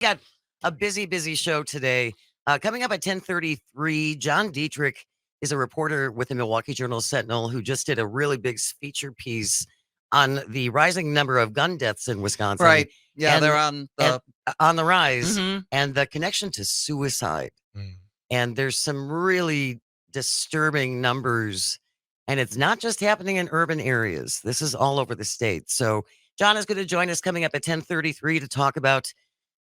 got a busy show today. Coming up at 10:33, John Diedrich is a reporter with the Milwaukee Journal Sentinel who just did a really big feature piece on the rising number of gun deaths in Wisconsin. Right. Yeah, and, they're on and on the rise, Mhm. and the connection to suicide. And there's some really disturbing numbers, and it's not just happening in urban areas. This is all over the state. So John is going to join us coming up at 10:33 to talk about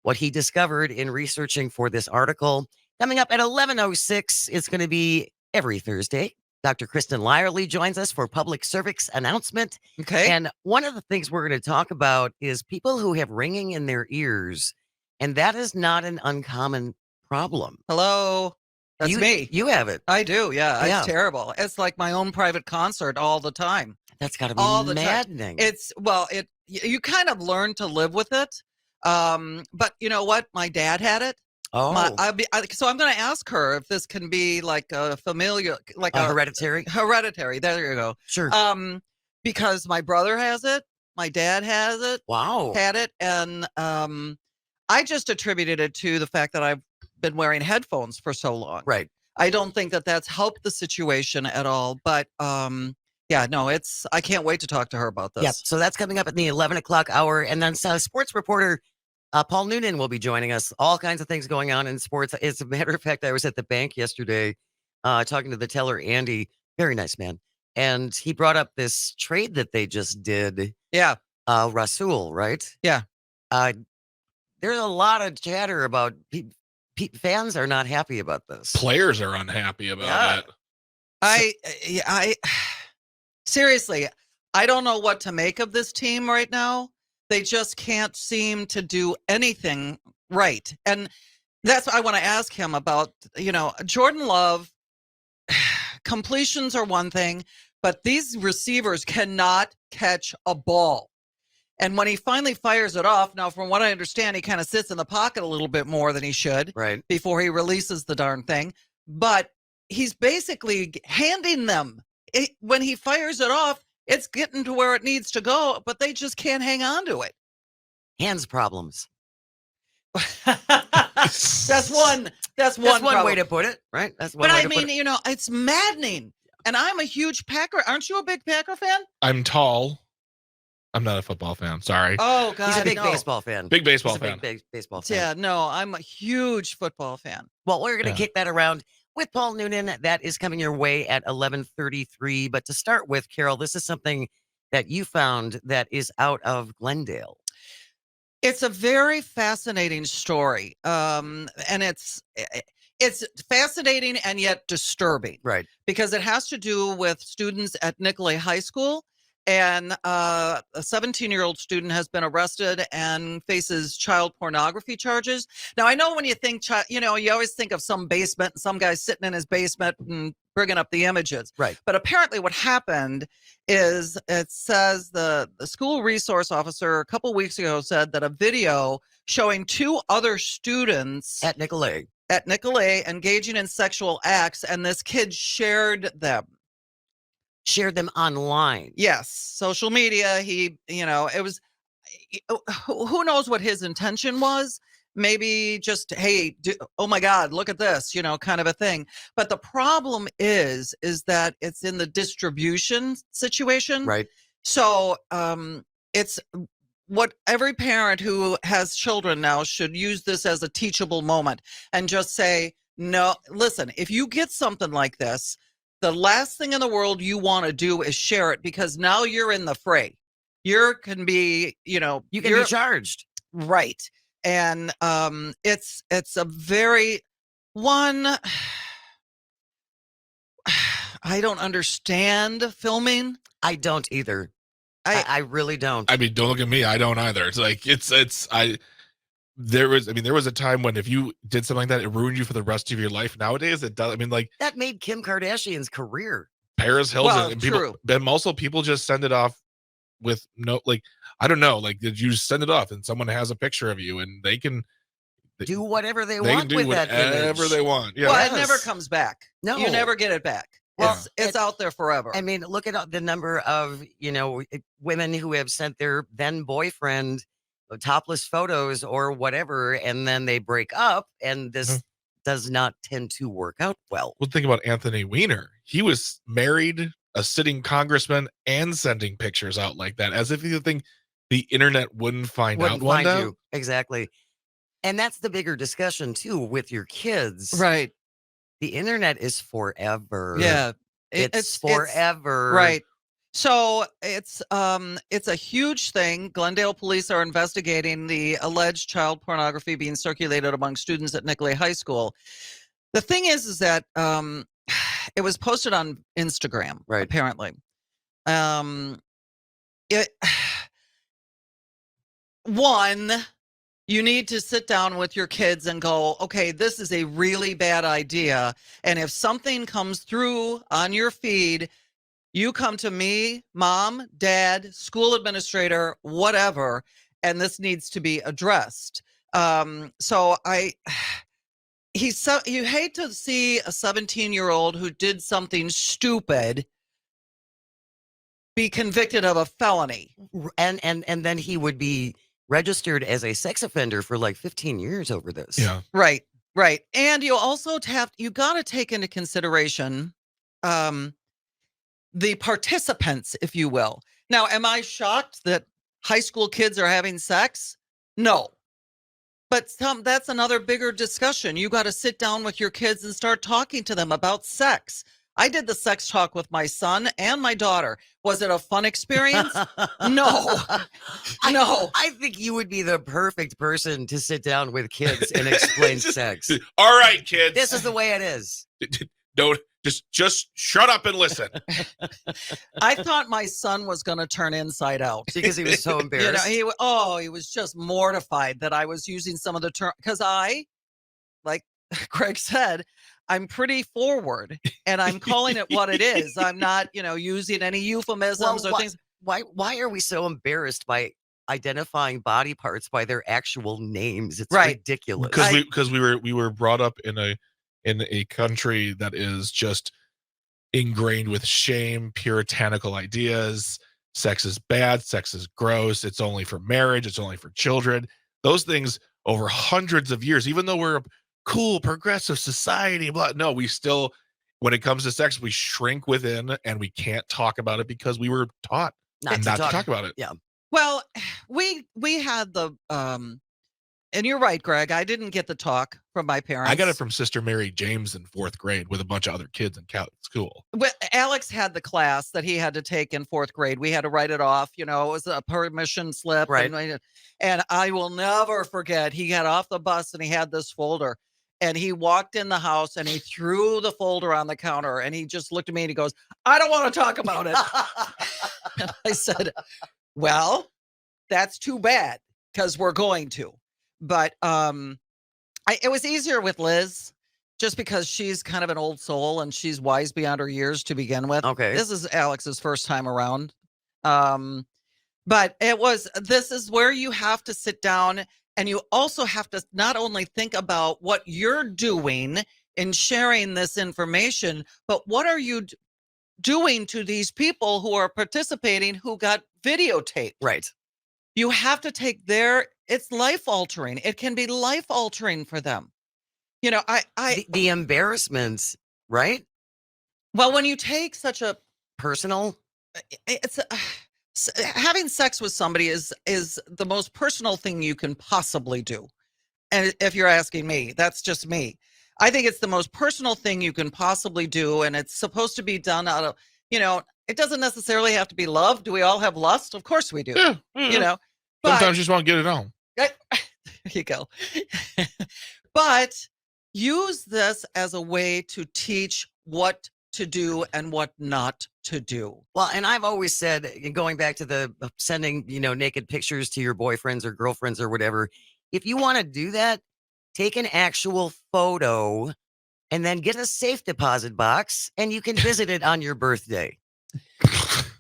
what he discovered in researching for this article. Coming up at 11:06, it's going to be every Thursday. Dr. Kristen Lyerly joins us for public service announcement. Okay. And one of the things we're going to talk about is people who have ringing in their ears, and that is not an uncommon problem. Hello. That's me. You have it. I do. Yeah. It's terrible. It's like my own private concert all the time. That's got to be all the maddening. Time. You kind of learn to live with it. But you know what? My dad had it. Oh. So I'm going to ask her if this can be like a familial, like a hereditary. Hereditary. There you go. Sure. Because my brother has it. My dad has it. Wow. Had it. And I just attributed it to the fact that I've been wearing headphones for so long. Right. I don't think that that's helped the situation at all. But yeah, no, I can't wait to talk to her about this. Yeah. So that's coming up at the 11 o'clock hour. And then sports reporter Paul Noonan will be joining us. All kinds of things going on in sports. As a matter of fact, I was at the bank yesterday talking to the teller, Andy. Very nice man. And he brought up this trade that they just did. Yeah. Rasul, right? Yeah. There's a lot of chatter about fans are not happy about this. Players are unhappy about it. I seriously, I don't know what to make of this team right now. They just can't seem to do anything right. And that's what I want to ask him about. Jordan Love, completions are one thing, but these receivers cannot catch a ball. And when he finally fires it off, now from what I understand, he kind of sits in the pocket a little bit more than he should before he releases the darn thing. But he's basically handing them. When he fires it off, it's getting to where it needs to go, but they just can't hang on to it. Hands problems. That's one way to put it, right? That's one. But I mean, it's maddening. And I'm a huge Packer. Aren't you a big Packer fan? I'm tall. I'm not a football fan. Sorry. Oh God, he's a big baseball fan. Big baseball fan. Big baseball fan. Yeah, no, I'm a huge football fan. Well, we're going to kick that around with Paul Noonan. That is coming your way at 11:33. But to start with, Carole, this is something that you found that is out of Glendale. It's a very fascinating story, and it's fascinating and yet disturbing, right? Because it has to do with students at Nicolet High School. And a 17-year-old student has been arrested and faces child pornography charges. Now, I know when you think, you always think of some basement, some guy sitting in his basement and bringing up the images. Right. But apparently what happened is it says the school resource officer a couple weeks ago said that a video showing two other students at Nicolet engaging in sexual acts, and this kid shared them online. Yes. Social media. It was, who knows what his intention was? Maybe just, hey, oh my God, look at this, kind of a thing. But the problem is that it's in the distribution situation. Right. So it's what every parent who has children now should use this as a teachable moment and just say, no, listen, if you get something like this, the last thing in the world you want to do is share it, because now you're in the fray. You can be, you can be charged. Right. And it's a very I don't understand filming. I don't either. I really don't. I mean, don't look at me. I don't either. It's like, there was a time when if you did something like that, it ruined you for the rest of your life. Nowadays, it does. I mean, like that made Kim Kardashian's career. Paris Hilton. Well, and people, and also people just send it off with no, like, I don't know, like, did you send it off and someone has a picture of you and they can do whatever they want with that image. Whatever they want. Yeah. Well, it never comes back. No, you never get it back. Well, it's out there forever. I mean, look at the number of, women who have sent their then boyfriend topless photos or whatever, and then they break up, and this does not tend to work out well. Well, think about Anthony Weiner. He was married, a sitting congressman, and sending pictures out like that, as if you think the internet wouldn't find out one day. Exactly. And that's the bigger discussion too with your kids. Right. The internet is forever. Yeah. It's forever. Right. So it's a huge thing. Glendale police are investigating the alleged child pornography being circulated among students at Nicolet High School. The thing is that it was posted on Instagram, apparently. One, you need to sit down with your kids and go, okay, this is a really bad idea. And if something comes through on your feed, you come to me, mom, dad, school administrator, whatever, and this needs to be addressed. You hate to see a 17-year-old who did something stupid be convicted of a felony. And then he would be registered as a sex offender for like 15 years over this. Yeah. Right. And you also you got to take into consideration the participants, if you will. Now, am I shocked that high school kids are having sex? No. But that's another bigger discussion. You got to sit down with your kids and start talking to them about sex. I did the sex talk with my son and my daughter. Was it a fun experience? No. I think you would be the perfect person to sit down with kids and explain sex. All right, kids. This is the way it is. Don't just shut up and listen. I thought my son was going to turn inside out because he was so embarrassed. He was just mortified that I was using some of the term, because I, like Greg said, I'm pretty forward and I'm calling it what it is. I'm not, using any euphemisms or things. Why are we so embarrassed by identifying body parts by their actual names? It's ridiculous. Because we were brought up in a country that is just ingrained with shame, puritanical ideas. Sex is bad. Sex is gross. It's only for marriage. It's only for children. Those things over hundreds of years, even though we're a cool, progressive society, no, we still, when it comes to sex, we shrink within and we can't talk about it because we were taught not to talk about it. Yeah. Well, we had the, and you're right, Greg. I didn't get the talk from my parents. I got it from Sister Mary James in 4th grade with a bunch of other kids in Catholic school. Well, Alex had the class that he had to take in 4th grade. We had to write it off. It was a permission slip. Right. And I will never forget, he got off the bus and he had this folder. And he walked in the house and he threw the folder on the counter. And he just looked at me and he goes, I don't want to talk about it. And I said, well, that's too bad because we're going to. But it was easier with Liz just because she's kind of an old soul and she's wise beyond her years to begin with. Okay. This is Alex's first time around. But this is where you have to sit down and you also have to not only think about what you're doing in sharing this information, but what are you doing to these people who are participating who got videotaped? Right. You have to take it's life altering. It can be life altering for them. The embarrassments, right? Well, when you take such a personal, having sex with somebody is the most personal thing you can possibly do. And if you're asking me, that's just me. I think it's the most personal thing you can possibly do. And it's supposed to be done out of, it doesn't necessarily have to be love. Do we all have lust? Of course we do. Yeah. Sometimes you just want to get it on. There you go. But use this as a way to teach what to do and what not to do. Well, and I've always said, going back to the sending, naked pictures to your boyfriends or girlfriends or whatever, if you want to do that, take an actual photo and then get a safe deposit box and you can visit it on your birthday.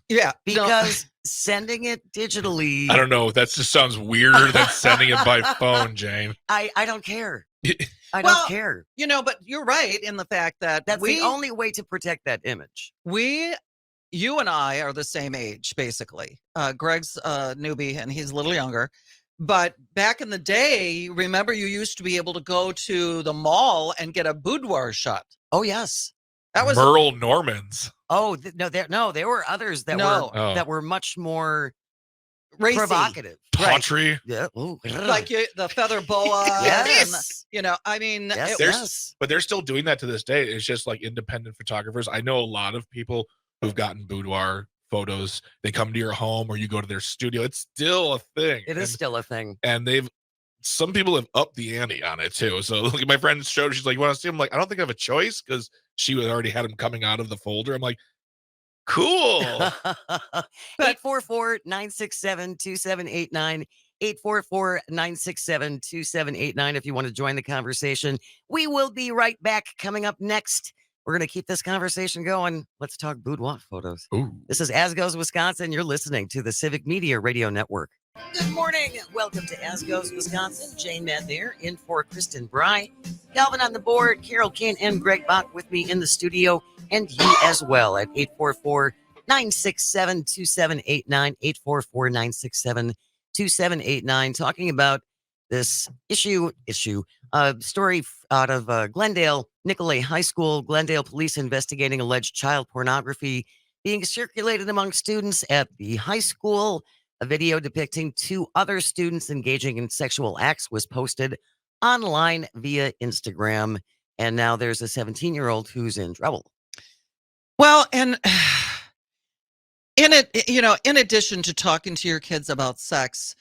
Yeah. Because sending it digitally. I don't know. That just sounds weirder than sending it by phone, Jane. I don't care. I don't care. But you're right in the fact that that's the only way to protect that image. You and I are the same age, basically. Greg's a newbie and he's a little younger. But back in the day, remember, you used to be able to go to the mall and get a boudoir shot. Oh, yes. That was Merle Normans. Oh, there were others that were much more racy, provocative, tawdry. Yeah, like the feather boa. Yes, I mean, but they're still doing that to this day. It's just like independent photographers. I know a lot of people who've gotten boudoir photos. They come to your home or you go to their studio. It's still a thing. It is still a thing, and some people have upped the ante on it too. So like my friend showed, she's like, "You want to see him?" I'm like, I don't think I have a choice because she already had him coming out of the folder. I'm like, cool. 844-967-2789. 844-967-2789 if you want to join the conversation. We will be right back. Coming up next, we're going to keep this conversation going. Let's talk boudoir photos. Ooh. This is As Goes Wisconsin. You're listening to the Civic Media Radio Network. Good morning. Welcome to As Goes Wisconsin. Jane Mann there, in for Kristen Bry. Calvin on the board, Carole Caine and Greg Bach with me in the studio, and you as well at 844-967-2789, 844-967-2789, talking about this story out of Glendale, Nicolet High School. Glendale police investigating alleged child pornography being circulated among students at the high school. A video depicting 2 other students engaging in sexual acts was posted online via Instagram. And now there's a 17-year-old who's in trouble. Well, and in addition to talking to your kids about sex,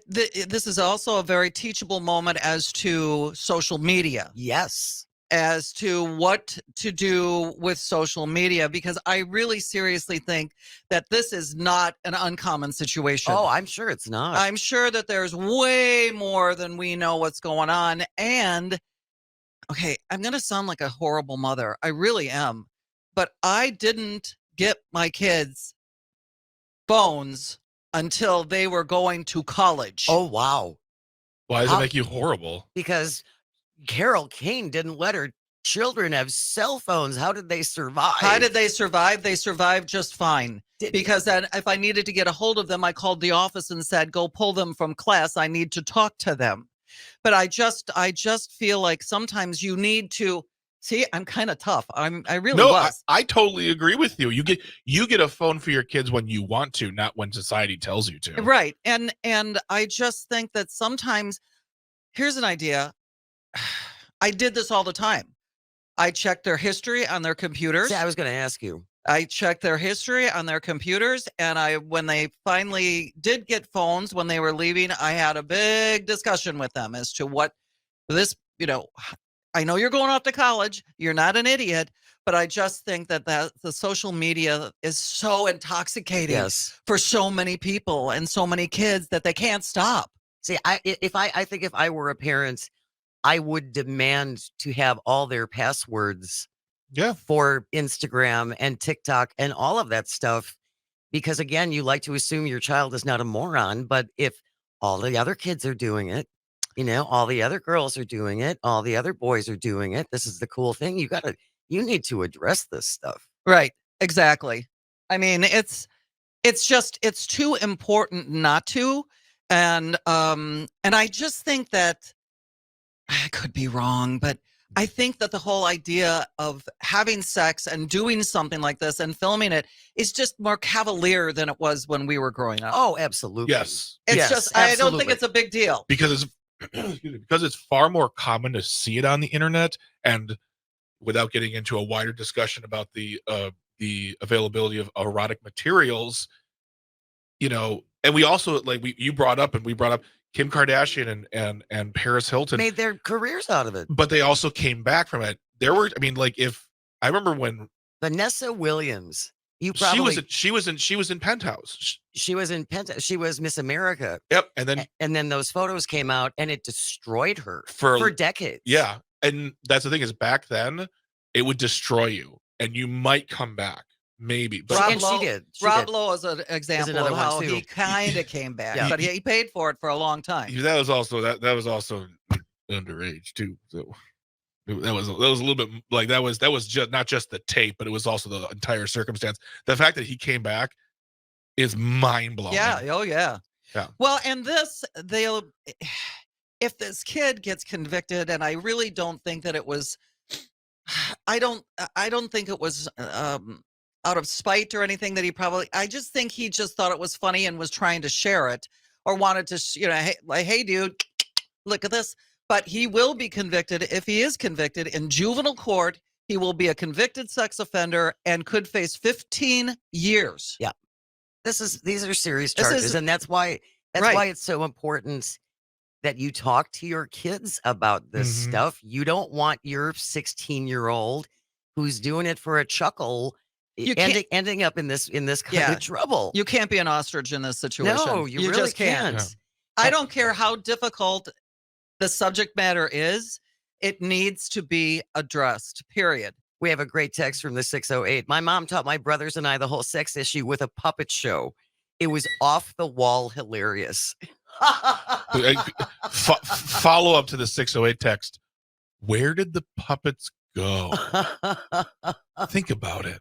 this is also a very teachable moment as to social media. Yes. As to what to do with social media, because I really seriously think that this is not an uncommon situation. Oh, I'm sure it's not. I'm sure that there's way more than we know what's going on. And okay, I'm going to sound like a horrible mother. I really am. But I didn't get my kids phones until they were going to college. Oh, wow. Why does it make you horrible? Because Carole Caine didn't let her children have cell phones. How did they survive? How did they survive? They survived just fine. Because then if I needed to get a hold of them, I called the office and said, go pull them from class. I need to talk to them. But I just feel like sometimes you need to see, I'm kind of tough. I really was. I totally agree with you. You get a phone for your kids when you want to, not when society tells you to. Right. And I just think that sometimes, here's an idea. I did this all the time. I checked their history on their computers. Yeah, I was going to ask you. I checked their history on their computers, and when they finally did get phones when they were leaving, I had a big discussion with them as to what this, I know you're going off to college. You're not an idiot, but I just think that the social media is so intoxicating for so many people and so many kids that they can't stop. See, I think if I were a parent, I would demand to have all their passwords for Instagram and TikTok and all of that stuff. Because again, you like to assume your child is not a moron, but if all the other kids are doing it, all the other girls are doing it, all the other boys are doing it, this is the cool thing. You need to address this stuff. Right. Exactly. I mean, it's too important not to. And I just think that I could be wrong, but I think that the whole idea of having sex and doing something like this and filming it is just more cavalier than it was when we were growing up. Oh, absolutely. Yes. It's just, I don't think it's a big deal. Because it's far more common to see it on the internet, and without getting into a wider discussion about the availability of erotic materials, and we also we brought up Kim Kardashian and Paris Hilton made their careers out of it, but they also came back from it. If I remember when Vanessa Williams, she was in Penthouse. She was in Penthouse. She was Miss America. Yep, and then those photos came out, and it destroyed her for decades. Yeah, and that's the thing is back then it would destroy you, and you might come back. Maybe, but she did. Rob Lowe is an example of how he kind of came back, but he paid for it for a long time. That was also underage too. So that was a little bit like that was just not just the tape, but it was also the entire circumstance. The fact that he came back is mind blowing. Yeah. Oh yeah. Yeah. Well, and if this kid gets convicted, and I really don't think that it was, I don't think it was out of spite or anything that I just think he just thought it was funny and was trying to share it, or wanted to, hey, dude, look at this. But he will be convicted. If he is convicted in juvenile court, he will be a convicted sex offender and could face 15 years. Yeah. These are serious charges. And that's why it's so important that you talk to your kids about this stuff. You don't want your 16-year-old who's doing it for a chuckle ending up in this kind of trouble. You can't be an ostrich in this situation. No, you really just can't. Yeah. I don't care how difficult the subject matter is. It needs to be addressed, period. We have a great text from the 608. My mom taught my brothers and I the whole sex issue with a puppet show. It was off the wall hilarious. Follow up to the 608 text. Where did the puppets go? Think about it.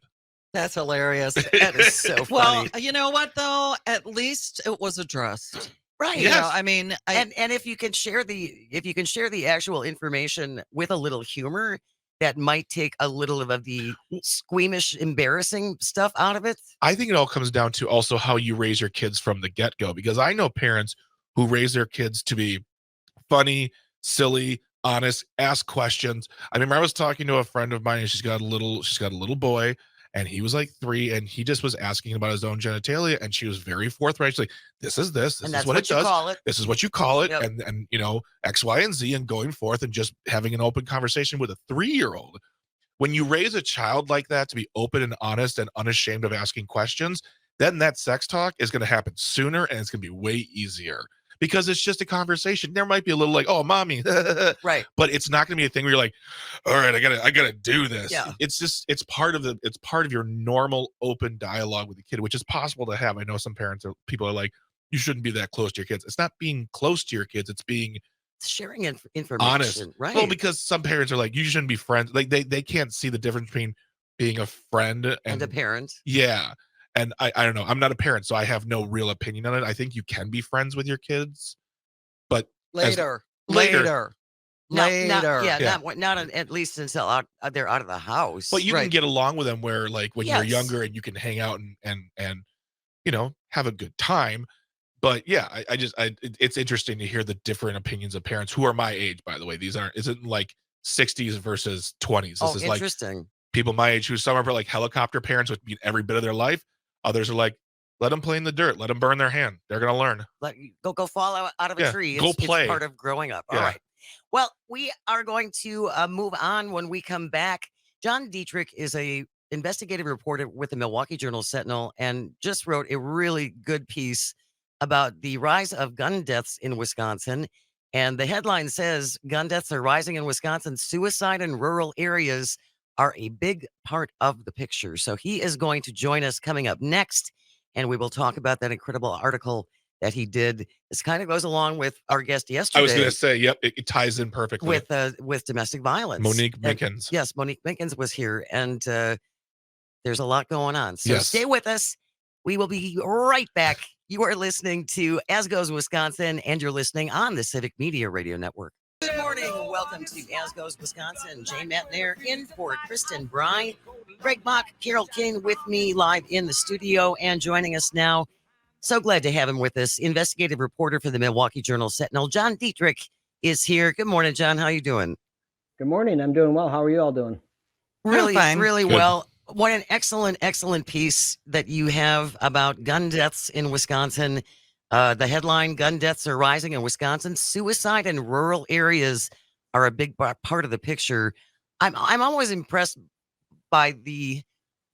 That's hilarious. That is so funny. Well, you know what though? At least it was addressed. Right. You know, I mean, and if you can share the actual information with a little humor, that might take a little of the squeamish, embarrassing stuff out of it. I think it all comes down to also how you raise your kids from the get-go, because I know parents who raise their kids to be funny, silly, honest, ask questions. I remember I was talking to a friend of mine, and she's got a little boy, and he was like 3, and he just was asking about his own genitalia, and she was very forthright. She's like, this is what it does. This is what you call it. Yep. And you know, X, Y, and Z, and going forth and just having an open conversation with a 3-year-old. When you raise a child like that to be open and honest and unashamed of asking questions, then that sex talk is going to happen sooner, and it's going to be way easier. Because it's just a conversation. There might be a little like, oh, mommy, right? But it's not going to be a thing where you're like, all right, I gotta do this. Yeah. It's part of your normal open dialogue with the kid, which is possible to have. I know some people are like, you shouldn't be that close to your kids. It's not being close to your kids. It's being sharing information. Honest, right? Well, because some parents are like, you shouldn't be friends. Like they can't see the difference between being a friend and a parent. Yeah. And I don't know. I'm not a parent, so I have no real opinion on it. I think you can be friends with your kids, but later. Not at least until they're out of the house. But you can get along with them where, like, when you're younger and you can hang out and you know, have a good time. But yeah, it's interesting to hear the different opinions of parents who are my age, by the way. Isn't like 60s versus 20s. This is interesting. Like people my age who some are like helicopter parents, which mean every bit of their life. Others are like, let them play in the dirt. Let them burn their hand. They're going to learn. Go fall out of a tree. Go play. It's part of growing up. All right. Well, we are going to move on when we come back. John Diedrich is a investigative reporter with the Milwaukee Journal Sentinel and just wrote a really good piece about the rise of gun deaths in Wisconsin. And the headline says, gun deaths are rising in Wisconsin. Suicide in rural areas are a big part of the picture. So he is going to join us coming up next, and we will talk about that incredible article that he did. This kind of goes along with our guest yesterday. I was going to say, yep, it ties in perfectly with domestic violence. Monique Mickens. Yes, Monique Mickens was here, and there's a lot going on. So stay with us. We will be right back. You are listening to As Goes Wisconsin, and you're listening on the Civic Media Radio Network. Good morning. Welcome to As Goes Wisconsin. Jay Matnair in for Kristen Bry. Greg Mock, Carole Caine with me live in the studio, and joining us now, so glad to have him with us, investigative reporter for the Milwaukee Journal Sentinel, John Diedrich is here. Good morning, John. How you doing? Good morning. I'm doing well. How are you all doing? Really well. What an excellent piece that you have about gun deaths in Wisconsin. The headline, gun deaths are rising in Wisconsin. Suicide in rural areas are a big part of the picture. I'm always impressed by the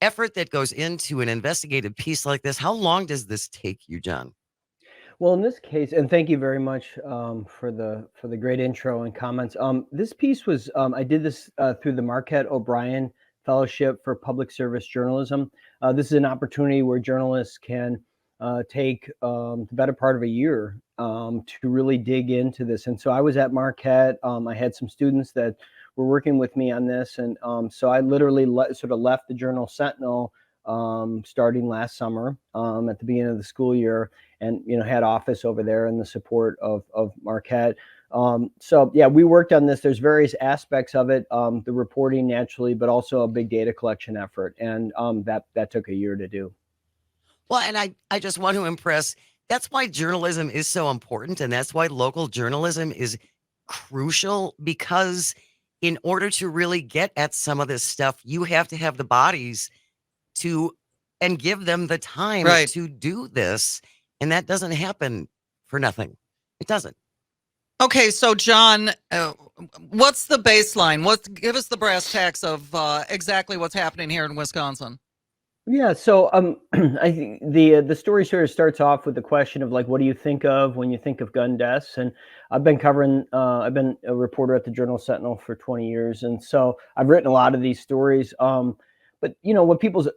effort that goes into an investigative piece like this. How long does this take you, John? Well, in this case, and thank you very much for the great intro and comments. This piece was, I did this through the Marquette O'Brien Fellowship for Public Service Journalism. This is an opportunity where journalists can take the better part of a year to really dig into this. And so I was at Marquette. I had some students that were working with me on this. And so I literally sort of left the Journal Sentinel starting last summer at the beginning of the school year, and had office over there in the support of Marquette. So yeah, we worked on this. There's various aspects of it, the reporting naturally, but also a big data collection effort, and that took a year to do. Well, and I just want to impress. That's why journalism is so important, and that's why local journalism is crucial, because in order to really get at some of this stuff, you have to have the bodies to and give them the time to do this, and that doesn't happen for nothing. It doesn't. Okay, so John, what's the baseline? Give us the brass tacks of exactly what's happening here in Wisconsin. Yeah, so I think the story sort of starts off with the question of, like, what do you think of when you think of gun deaths? And I've been a reporter at the Journal Sentinel for 20 years, and so I've written a lot of these stories. But what people's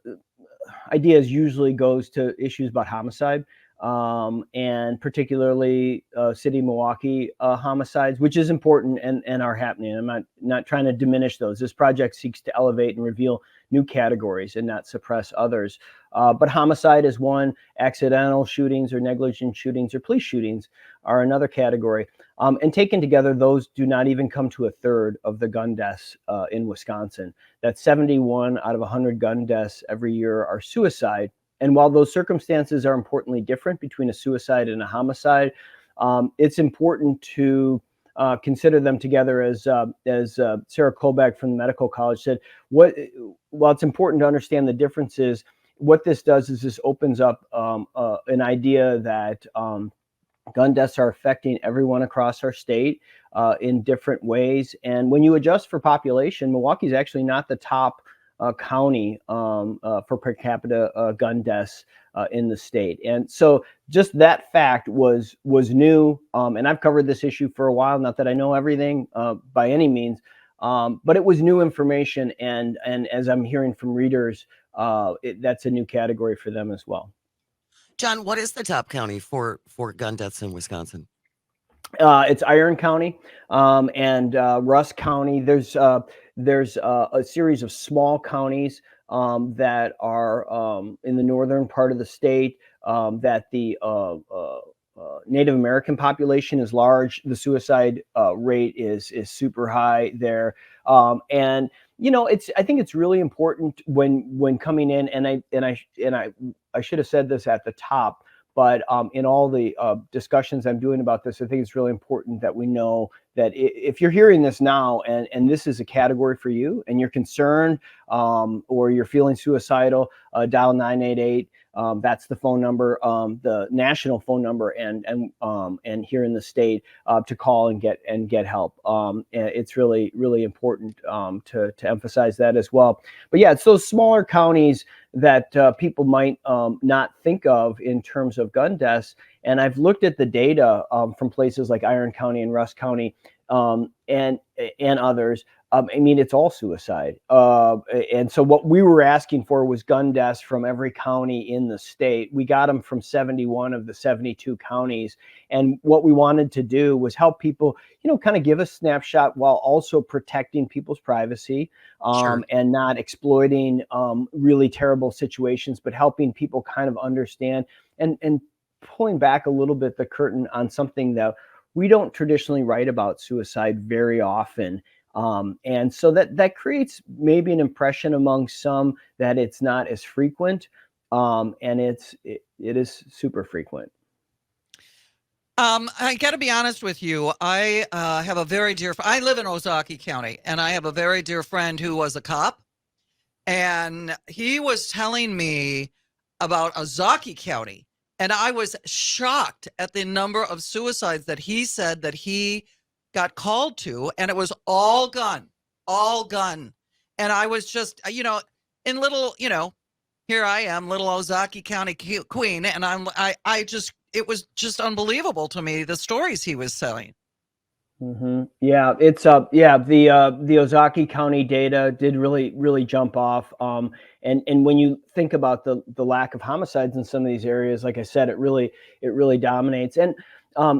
ideas usually goes to issues about homicide, and particularly city Milwaukee homicides, which is important and are happening. I'm not trying to diminish those. This project seeks to elevate and reveal new categories and not suppress others. But homicide is one. Accidental shootings or negligent shootings or police shootings are another category. And taken together, those do not even come to a third of the gun deaths in Wisconsin. That's 71 out of 100 gun deaths every year are suicide. And while those circumstances are importantly different between a suicide and a homicide, it's important to consider them together, as Sarah Kolbeck from the Medical College said. While it's important to understand the differences, what this does is this opens up an idea that gun deaths are affecting everyone across our state in different ways. And when you adjust for population, Milwaukee is actually not the top county for per capita gun deaths in the state. And so just that fact was new. And I've covered this issue for a while, not that I know everything by any means, but it was new information. And as I'm hearing from readers, that's a new category for them as well. John, what is the top county for gun deaths in Wisconsin? It's Iron County and Russ County. There's a series of small counties that are in the northern part of the state that the Native American population is large. The suicide rate is super high there, and I think it's really important when coming in, and I should have said this at the top. But in all the discussions I'm doing about this, I think it's really important that we know that if you're hearing this now and this is a category for you and you're concerned or you're feeling suicidal, dial 988. That's the phone number, the national phone number, and here in the state to call and get help. It's really, really important to emphasize that as well. But yeah, it's those smaller counties that people might not think of in terms of gun deaths. And I've looked at the data from places like Iron County and Russ County and others. I mean, it's all suicide. And so what we were asking for was gun deaths from every county in the state. We got them from 71 of the 72 counties. And what we wanted to do was help people, kind of give a snapshot while also protecting people's privacy and not exploiting really terrible situations, but helping people kind of understand and pulling back a little bit the curtain on something that we don't traditionally write about, suicide, very often. And so that creates maybe an impression among some that it's not as frequent, and it is super frequent. I got to be honest with you. I have a very dear. I live in Ozaukee County, and I have a very dear friend who was a cop, and he was telling me about Ozaukee County, and I was shocked at the number of suicides that he said that he got called to, and it was all gun. And I was just, in little, here I am, little Ozaukee County queen, and it was just unbelievable to me, the stories he was telling. Mm-hmm. Yeah, it's the Ozaukee County data did really jump off. And when you think about the lack of homicides in some of these areas, like I said, it really dominates. And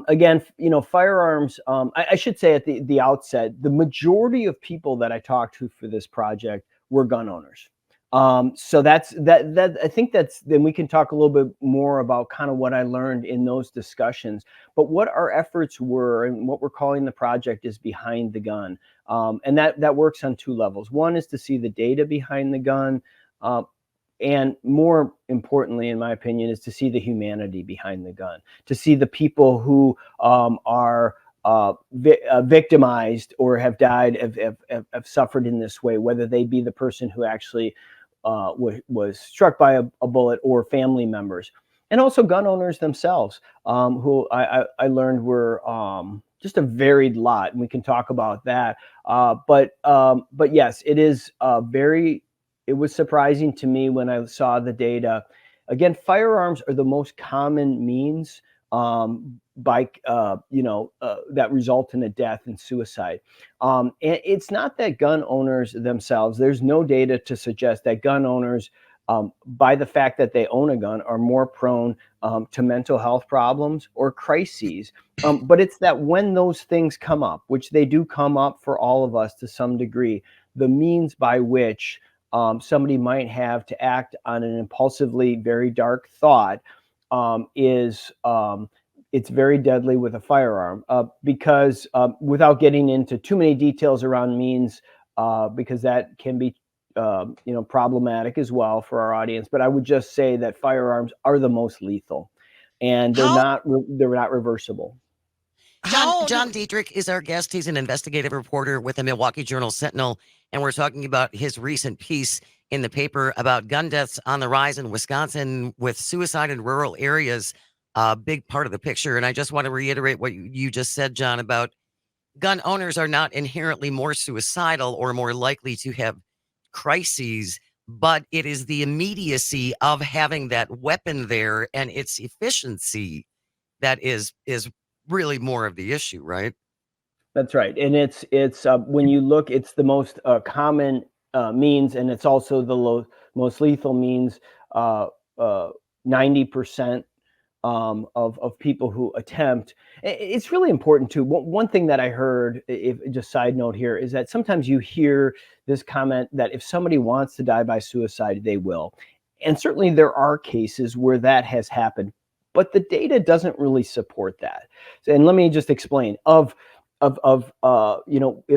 again, firearms, I should say at the outset, the majority of people that I talked to for this project were gun owners. So that's that. I think then we can talk a little bit more about kind of what I learned in those discussions. But what our efforts were and what we're calling the project is behind the gun, and that works on two levels. One is to see the data behind the gun, and more importantly, in my opinion, is to see the humanity behind the gun, to see the people who are victimized or have died, have suffered in this way, whether they be the person who actually was struck by a bullet or family members, and also gun owners themselves, who I learned were just a varied lot, and we can talk about that. But yes, it is it was surprising to me when I saw the data. Again, firearms are the most common means that result in a death and suicide. And it's not that gun owners themselves, there's no data to suggest that gun owners, by the fact that they own a gun, are more prone to mental health problems or crises. But it's that when those things come up, which they do come up for all of us to some degree, the means by which somebody might have to act on an impulsively very dark thought it's very deadly with a firearm, because without getting into too many details around means, because that can be problematic as well for our audience. But I would just say that firearms are the most lethal, and they're not reversible. John Diedrich is our guest. He's an investigative reporter with the Milwaukee Journal Sentinel, and we're talking about his recent piece in the paper about gun deaths on the rise in Wisconsin, with suicide in rural areas a big part of the picture. And I just want to reiterate what you just said, John, about gun owners are not inherently more suicidal or more likely to have crises, but it is the immediacy of having that weapon there and its efficiency that is really more of the issue, right? That's right. And it's when you look, it's the most common means, and it's also the most lethal means. 90% of people who attempt. It's really important too. One thing that I heard, if just side note here, is that sometimes you hear this comment that if somebody wants to die by suicide, they will. And certainly there are cases where that has happened, but the data doesn't really support that. And let me just explain. If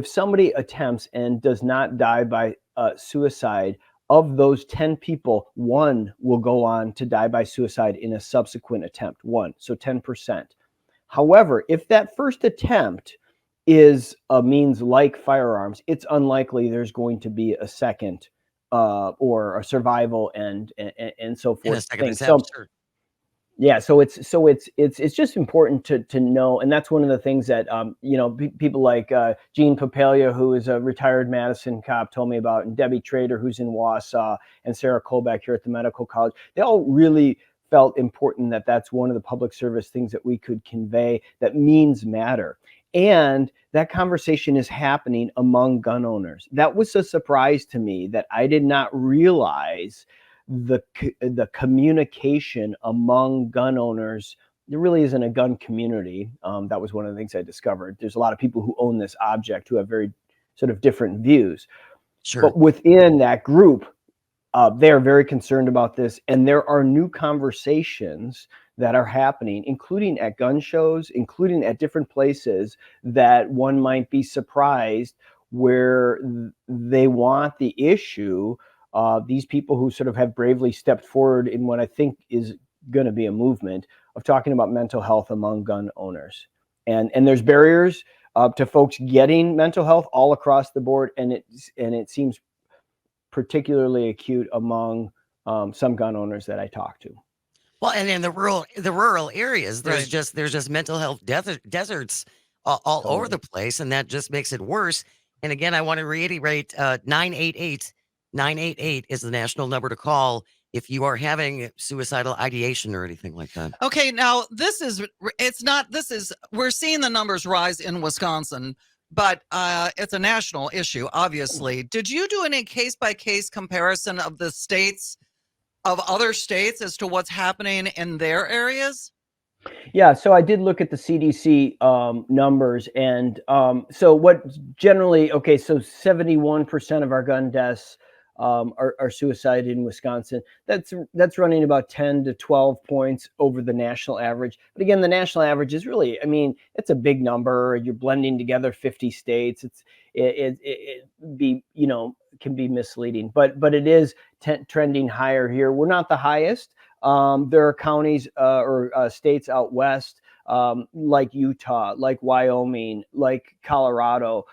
somebody attempts and does not die by suicide, of those 10 people, 1 will go on to die by suicide in a subsequent attempt. 1, so 10%. However, if that first attempt is a means like firearms, it's unlikely there's going to be a second or a survival and so forth. Yeah, so it's just important to know, and that's one of the things that people like Gene Papalia, who is a retired Madison cop, told me about, and Debbie Trader, who's in Wausau, and Sarah Kolbeck here at the Medical College. They all really felt important that that's one of the public service things that we could convey, that means matter. And that conversation is happening among gun owners. That was a surprise to me, that I did not realize the communication among gun owners. There really isn't a gun community. That was one of the things I discovered. There's a lot of people who own this object who have very sort of different views. Sure. But within that group, they are very concerned about this. And there are new conversations that are happening, including at gun shows, including at different places, that one might be surprised, where they want the issue. These people who sort of have bravely stepped forward in what I think is going to be a movement of talking about mental health among gun owners. And there's barriers to folks getting mental health all across the board. And it seems particularly acute among some gun owners that I talk to. Well, and in the rural areas, there's just mental health deserts all over the place, and that just makes it worse. And again, I want to reiterate, 988 is the national number to call if you are having suicidal ideation or anything like that. Okay, now we're seeing the numbers rise in Wisconsin, but it's a national issue, obviously. Did you do any case-by-case comparison of the states, of other states, as to what's happening in their areas? Yeah, so I did look at the CDC numbers, and so what generally, so 71% of our gun deaths are suicided in Wisconsin. That's running about 10 to 12 points over the national average. But again, the national average is really, I mean, it's a big number. You're blending together 50 states. It be, you know, can be misleading, but it is trending higher here. We're not the highest. There are counties or states out west, like Utah, like Wyoming, like Colorado,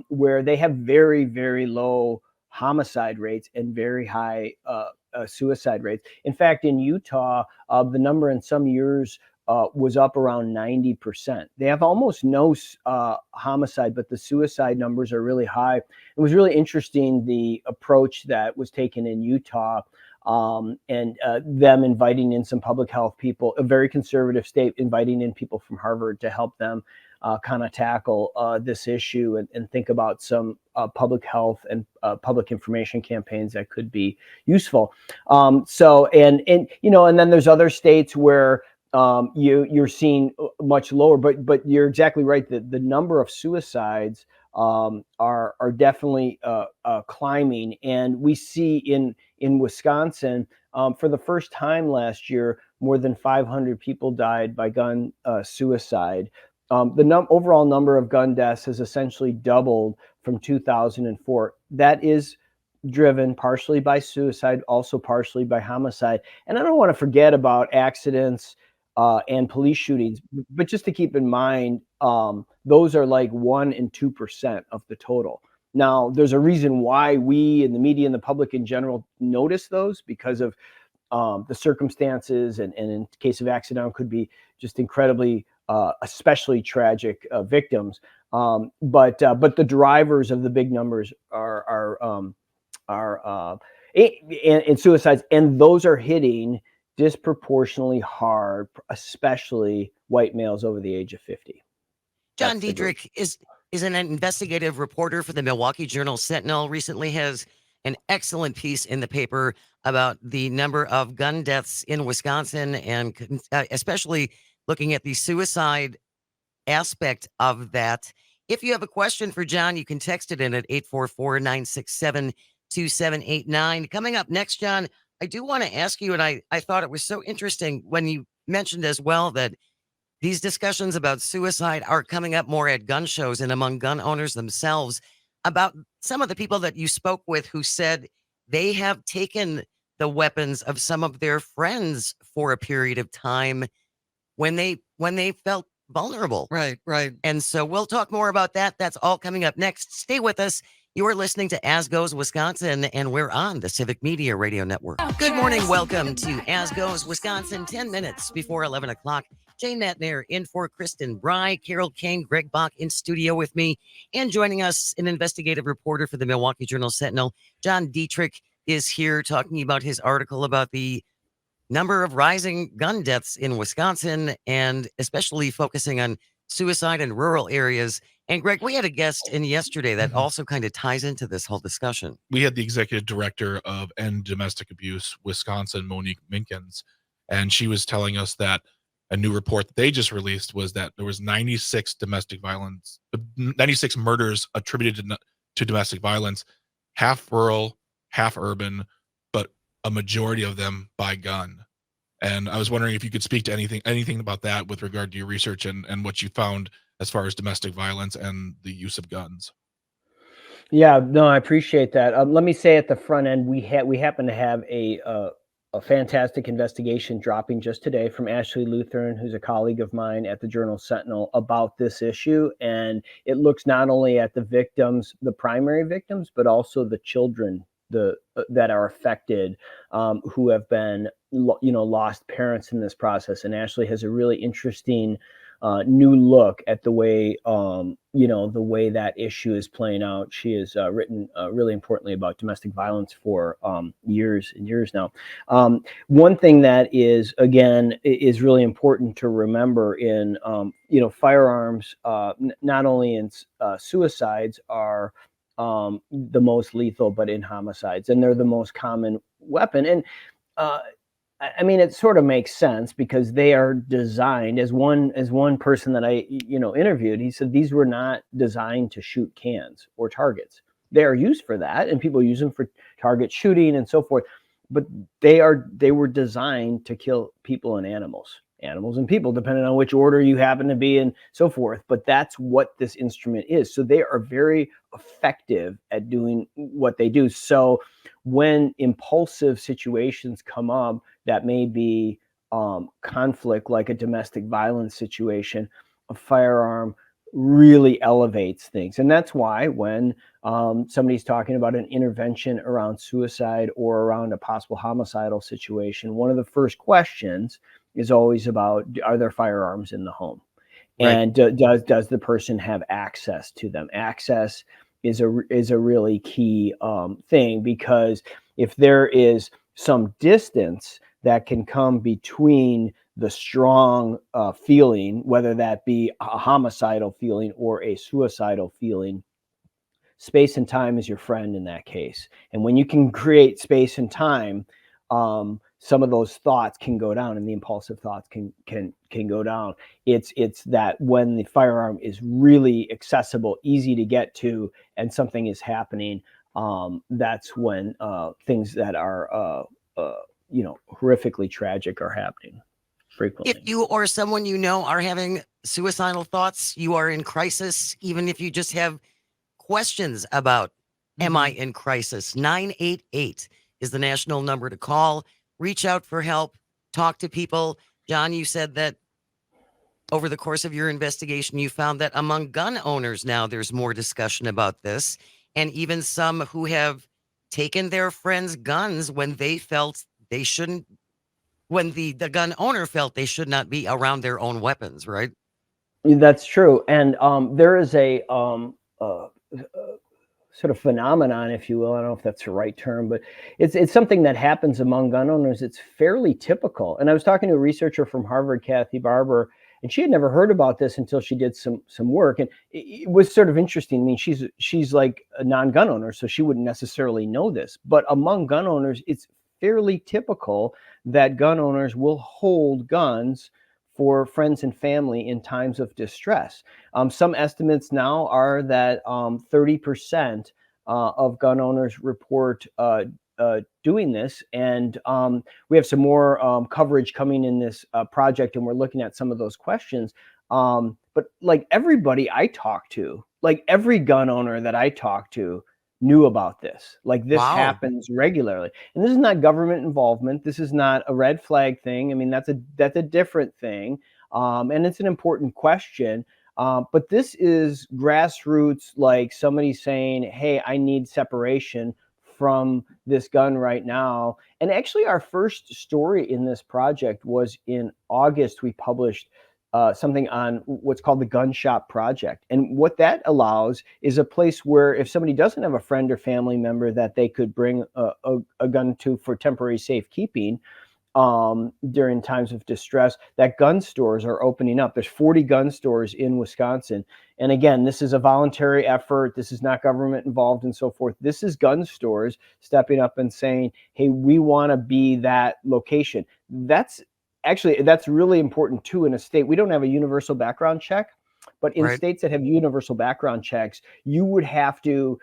where they have very, very low homicide rates and very high suicide rates. In fact, in Utah, the number in some years was up around 90%. They have almost no homicide, but the suicide numbers are really high. It was really interesting, the approach that was taken in Utah, and them inviting in some public health people, a very conservative state, inviting in people from Harvard to help them kind of tackle this issue and think about some public health and public information campaigns that could be useful. So, and you know, and then there's other states where you're seeing much lower, but you're exactly right that the number of suicides are definitely climbing, and we see in Wisconsin, for the first time last year, more than 500 people died by gun suicide. The overall number of gun deaths has essentially doubled from 2004. That is driven partially by suicide, also partially by homicide. And I don't want to forget about accidents and police shootings, but just to keep in mind, those are like 1% and 2% of the total. Now, there's a reason why we and the media and the public in general notice those, because of the circumstances, and in case of accident could be just incredibly, especially tragic victims. But the drivers of the big numbers are in suicides, and those are hitting disproportionately hard, especially white males over the age of 50. John Diedrich is an investigative reporter for the Milwaukee Journal. Sentinel recently has an excellent piece in the paper about the number of gun deaths in Wisconsin, and especially looking at the suicide aspect of that. If you have a question for John, you can text it in at 844-967-2789. Coming up next, John, I do want to ask you, and I thought it was so interesting when you mentioned as well that these discussions about suicide are coming up more at gun shows and among gun owners themselves, about some of the people that you spoke with who said they have taken the weapons of some of their friends for a period of time when they felt vulnerable. Right. And so we'll talk more about that. That's all coming up next. Stay with us. You're listening to As Goes Wisconsin, and we're on the Civic Media Radio Network. Good morning. Welcome to As Goes Wisconsin, 10 minutes before 11 o'clock. Jane Matner in for Kristen Bry, Carole Caine, Greg Bach in studio with me, and joining us, an investigative reporter for the Milwaukee Journal Sentinel, John Diedrich, is here talking about his article about the number of rising gun deaths in Wisconsin, and especially focusing on suicide in rural areas. And Greg, we had a guest in yesterday that also kind of ties into this whole discussion. We had the executive director of End Domestic Abuse Wisconsin, Monique Minkins, and she was telling us that a new report that they just released was that there was 96 murders attributed to domestic violence, half rural, half urban, but a majority of them by gun. And I was wondering if you could speak to anything about that with regard to your research and what you found as far as domestic violence and the use of guns. Yeah, no, I appreciate that. Let me say at the front end, we happen to have a fantastic investigation dropping just today from Ashley Lutheran, who's a colleague of mine at the Journal Sentinel, about this issue. And it looks not only at the victims, the primary victims, but also the children that are affected, who have been, lost parents in this process. And Ashley has a really interesting new look at the way, the way that issue is playing out. She has written really importantly about domestic violence for years and years now. One thing that is really important to remember in, firearms, not only in suicides are the most lethal, but in homicides, and they're the most common weapon. And I mean, it sort of makes sense because they are designed, as one person that I interviewed, he said these were not designed to shoot cans or targets. they are used for that, and people use them for target shooting and so forth. But they were designed to kill people and animals and people, depending on which order you happen to be and so forth. But that's what this instrument is. So they are very effective at doing what they do. So when impulsive situations come up that may be conflict, like a domestic violence situation, a firearm really elevates things. And that's why when somebody's talking about an intervention around suicide or around a possible homicidal situation, one of the first questions is always about, are there firearms in the home? Right. And does the person have access to them? Access is a really key thing, because if there is some distance that can come between the strong feeling, whether that be a homicidal feeling or a suicidal feeling, space and time is your friend in that case. And when you can create space and time, some of those thoughts can go down, and the impulsive thoughts can go down. It's that when the firearm is really accessible, easy to get to, and something is happening, that's when things that are horrifically tragic are happening frequently. If you or someone you know are having suicidal thoughts, you are in crisis, even if you just have questions about, am I in crisis? 988 is the national number to call. Reach out for help. Talk to people. John, you said that over the course of your investigation, you found that among gun owners now there's more discussion about this, and even some who have taken their friends' guns when they felt they shouldn't, when the gun owner felt they should not be around their own weapons, right? That's true. And there is a sort of phenomenon, if you will. I don't know if that's the right term, but it's something that happens among gun owners. It's fairly typical. And I was talking to a researcher from Harvard, Kathy Barber, and she had never heard about this until she did some work. And it was sort of interesting. I mean, she's like a non-gun owner, so she wouldn't necessarily know this. But among gun owners, it's fairly typical that gun owners will hold guns for friends and family in times of distress. Some estimates now are that 30% of gun owners report doing this. And we have some more coverage coming in this project, and we're looking at some of those questions. But like everybody I talk to, like every gun owner that I talk to, knew about this. Like this happens regularly. And this is not government involvement. This is not a red flag thing. I mean, that's a different thing. And it's an important question. But this is grassroots, like somebody saying, hey, I need separation from this gun right now. And actually our first story in this project was in August. We published something on what's called the Gun Shop Project. And what that allows is a place where if somebody doesn't have a friend or family member that they could bring a gun to for temporary safekeeping during times of distress, that gun stores are opening up. There's 40 gun stores in Wisconsin. And again, this is a voluntary effort. This is not government involved and so forth. This is gun stores stepping up and saying, hey, we want to be that location. That's really important too. In a state, we don't have a universal background check, but in states that have universal background checks, you would have to,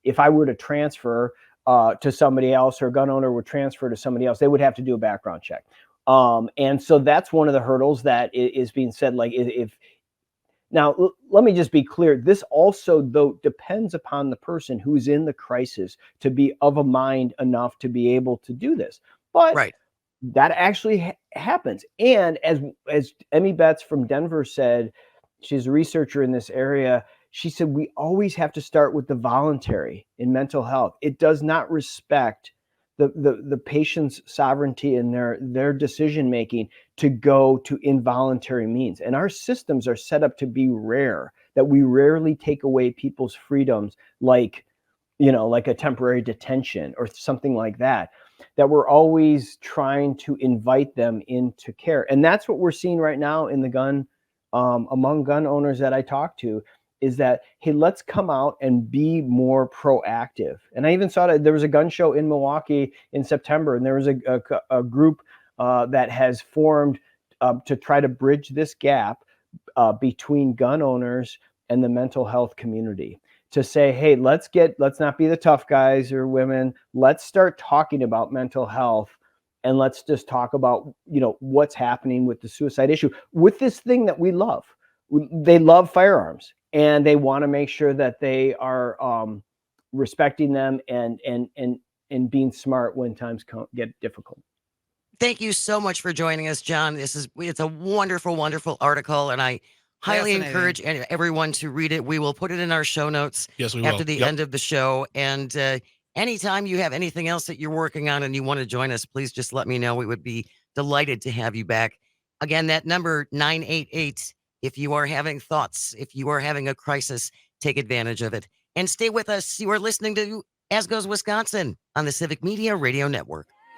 if I were to transfer to somebody else, or a gun owner would transfer to somebody else, they would have to do a background check. And so that's one of the hurdles that is being said. Like now, let me just be clear. This also, though, depends upon the person who's in the crisis to be of a mind enough to be able to do this. But that actually happens. And as Emmy Betts from Denver said, she's a researcher in this area. She said, we always have to start with the voluntary in mental health. It does not respect the patient's sovereignty and their decision-making to go to involuntary means. And our systems are set up to be rare, that we rarely take away people's freedoms, like a temporary detention or something like that we're always trying to invite them into care. And that's what we're seeing right now in the among gun owners that I talk to, is that, hey, let's come out and be more proactive. And I even saw that there was a gun show in Milwaukee in September, and there was a group that has formed to try to bridge this gap between gun owners and the mental health community, to say, hey, let's not be the tough guys or women. Let's start talking about mental health, and let's just talk about, what's happening with the suicide issue with this thing that we love. They love firearms, and they want to make sure that they are respecting them and being smart when times get difficult. Thank you so much for joining us, John. It's a wonderful, wonderful article, and I highly encourage everyone to read it. We will put it in our show notes after the end of the show. And anytime you have anything else that you're working on and you want to join us, please just let me know. We would be delighted to have you back. Again, that number 988, if you are having thoughts, if you are having a crisis, take advantage of it. And stay with us. You are listening to As Goes Wisconsin on the Civic Media Radio Network.